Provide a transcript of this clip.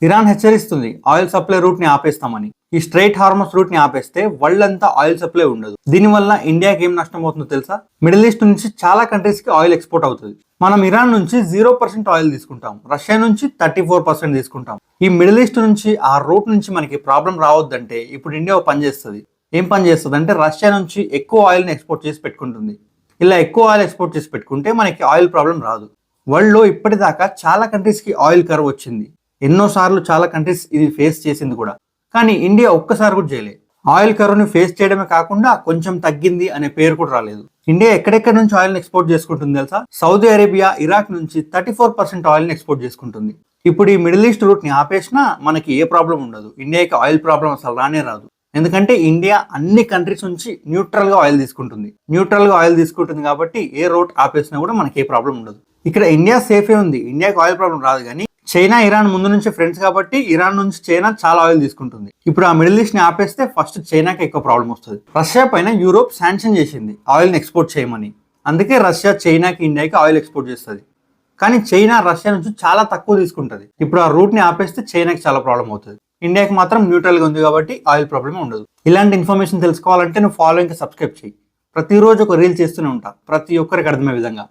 Iran హెచ్చరిస్తుంది oil supply route ని ఆపేస్తామని. ఈ straight హార్మస్ route ని ఆపేస్తే వరల్డ్ అంతా ఆయిల్ సప్లై ఉండదు. దీనివల్ల ఇండియాకి ఏం నష్టం అవుతుందో తెలుసా? మిడిల్ ఈస్ట్ నుంచి చాలా కంట్రీస్ కి ఆయిల్ ఎక్స్పోర్ట్ అవుతుంది. మనం ఇరాన్ నుంచి 0% ఆయిల్ తీసుకుంటాం, రష్యా నుంచి 34% తీసుకుంటాం. ఈ మిడిల్ ఈస్ట్ నుంచి ఆ రూట్ నుంచి మనకి ప్రాబ్లం రావద్దంటే ఇప్పుడు ఇండియా పని చేస్తుంది. ఏం పని చేస్తుంది అంటే రష్యా నుంచి ఎక్కువ ఆయిల్ ని ఎక్స్పోర్ట్ చేసి పెట్టుకుంటుంది. ఇలా ఎక్కువ ఆయిల్ ఎక్స్పోర్ట్ చేసి పెట్టుకుంటే మనకి ఆయిల్ ప్రాబ్లం రాదు. వరల్డ్ లో ఇప్పటిదాకా చాలా కంట్రీస్ కి ఆయిల్ కరువు వచ్చింది. ఎన్నోసార్లు చాలా కంట్రీస్ ఇది ఫేస్ చేసింది కూడా. కానీ ఇండియా ఒక్కసారి కూడా చేయలేదు. ఆయిల్ కరువుని ఫేస్ చేయడమే కాకుండా కొంచెం తగ్గింది అనే పేరు కూడా రాలేదు. ఇండియా ఎక్కడెక్కడ నుంచి ఆయిల్ ఎక్స్పోర్ట్ చేసుకుంటుంది తెలుసా? సౌదీ అరేబియా, ఇరాక్ నుంచి 34% ఆయిల్ ని ఎక్స్పోర్ట్ చేసుకుంటుంది. ఇప్పుడు ఈ మిడిల్ ఈస్ట్ రూట్ ని ఆపేసినా మనకి ఏ ప్రాబ్లం ఉండదు. ఇండియాకి ఆయిల్ ప్రాబ్లం అసలు రానే రాదు. ఎందుకంటే ఇండియా అన్ని కంట్రీస్ నుంచి న్యూట్రల్ గా ఆయిల్ తీసుకుంటుంది కాబట్టి ఏ రూట్ ఆపేసినా కూడా మనకి ఏ ప్రాబ్లం ఉండదు. ఇక్కడ ఇండియా సేఫే ఉంది, ఇండియాకి ఆయిల్ ప్రాబ్లం రాదు. కానీ చైనా, ఇరాన్ ముందు నుంచి ఫ్రెండ్స్ కాబట్టి ఇరాన్ నుంచి చైనా చాలా ఆయిల్ తీసుకుంటుంది. ఇప్పుడు ఆ మిడిల్ ఈస్ట్ ని ఆపేస్తే ఫస్ట్ చైనాకి ఎక్కువ ప్రాబ్లం వస్తుంది. రష్యా పైన యూరోప్ శాంక్షన్ చేసింది ఆయిల్ ని ఎక్స్పోర్ట్ చేయమని. అందుకే రష్యా చైనాకి, ఇండియాకి ఆయిల్ ఎక్స్పోర్ట్ చేస్తుంది. కానీ చైనా రష్యా నుంచి చాలా తక్కువ తీసుకుంటుంది. ఇప్పుడు ఆ రూట్ ని ఆపేస్తే చైనాకి చాలా ప్రాబ్లం అవుతుంది. ఇండియాకి మాత్రం న్యూట్రల్ గా ఉంది కాబట్టి ఆయిల్ ప్రాబ్లం ఉండదు. ఇలాంటి ఇన్ఫర్మేషన్ తెలుసుకోవాలంటే నువ్వు ఫాలోయింగ్ సబ్స్క్రైబ్ చేయి. ప్రతిరోజు ఒక రీల్ చేస్తూనే ఉంటా, ప్రతి ఒక్కరికి అర్థమయ్యే విధంగా.